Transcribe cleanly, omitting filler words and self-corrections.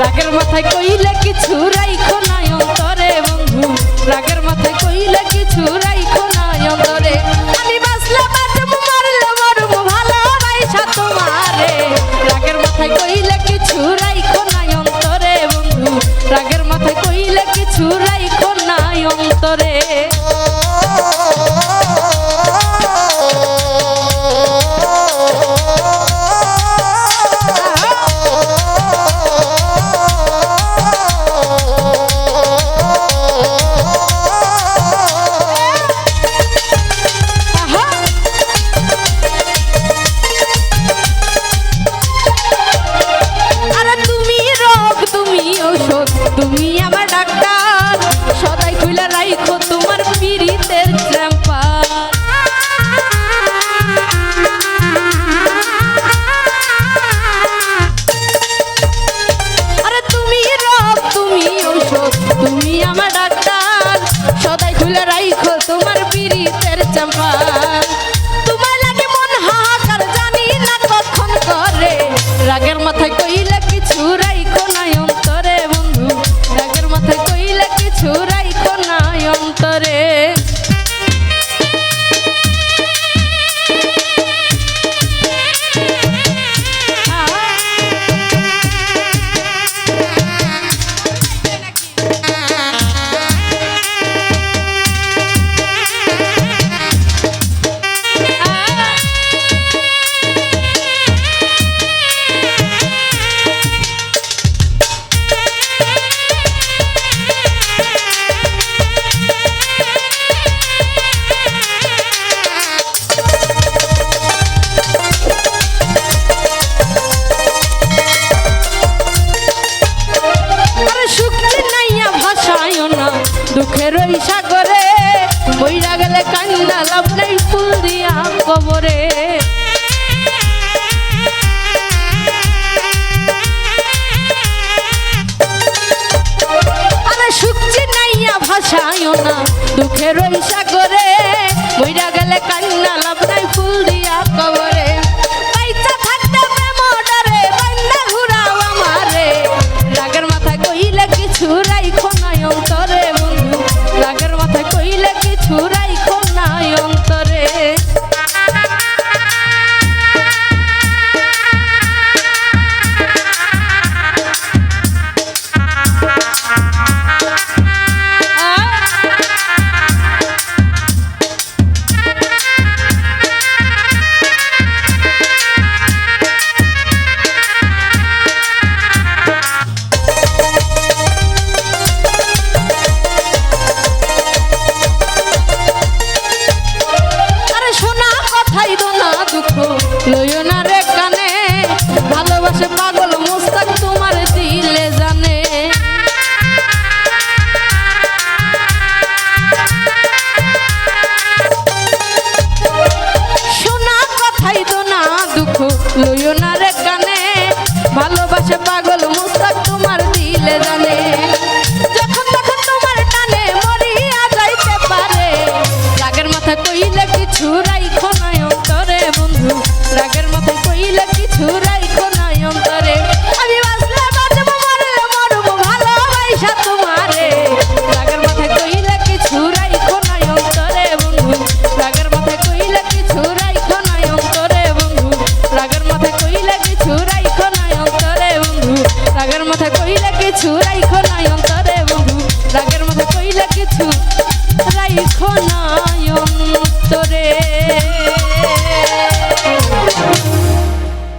রাগের মাথায় কইলে কিছু রাইখো না অন্তরে বন্ধু, রাগের মাথায় কইলে কিছু রাইখো না অন্তরে। আমি বাঁচলে বাঁচবো মরলে মরবো ভালোবাসা তোমারে, রাগের মাথায় কইলে কিছু রাইখো না অন্তরে বন্ধু, রাগের মাথায় কইলে কিছু রাইখো না অন্তরে। তুমি আমার ডাক্তার, সদাই খুলে রাইখো তোমার পীড়িতের চ্যাম্পার। আরে তুমি রোগ তুমি ঔষধ, তুমি আমার ডাক্তার, সদাই খুলে রাইখো তোমার পীড়িতের চ্যাম্পার। তোমার লাগে মন হাহাকার জানি না কখন করে, রাগের মাথায় কইলে কিছু রাইখো না অন্তরে বন্ধু, রাগের মাথায় কইলে কিছু রাইখো না অন্তরে। দুঃখের ওই সাগরে বইরা গেলে কান্না লাভ নেই ফুল দিয়া কবরে। আরে শুকছি নাইয়া ভাষায়ও না দুঃখের ওই সাগরে বইরা গেলে কান্না লাভ নেই ফুল দিয়া কবরে। পাইচা থাকতে প্রেম ডরে বান্দা ঘুরাও আমারে, রাগের মাথায় কইলে কিছু রাইখো না অন্তরে বন্ধু, রাগের মাথায় কইলে কিছু রাইখো না অন্তরে। লইও না রে কানে, ভালোবাসে পাগল মুস্তাক তোমার দিলে জানে। শোনা কথাই তো না দুঃখ, লইও না রে কানে, ভালোবাসে পাগল মুস্তাক তোমার দিলে জানে। যখন তখন তোমার টানে মরিয়া যাইতে পারে, রাগের মাথা কইলে কিছু রাইখো না অন্তরে বন্ধু, রাগের মাথায় কইলে কিছু রাইখো না অন্তরে। আমি বাঁচলে বাঁচবো মরলে মরবো ভালোবাসা তোমারে, রাগের মাথায় কইলে কিছু রাইখো না অন্তরে বন্ধু, রাগের মাথায় কইলে কিছু রাইখো না অন্তরে বন্ধু, রাগের মাথায় কইলে কিছু রাইখো না অন্তরে বন্ধু, রাগের মাথায় কইলে কিছু রাইখো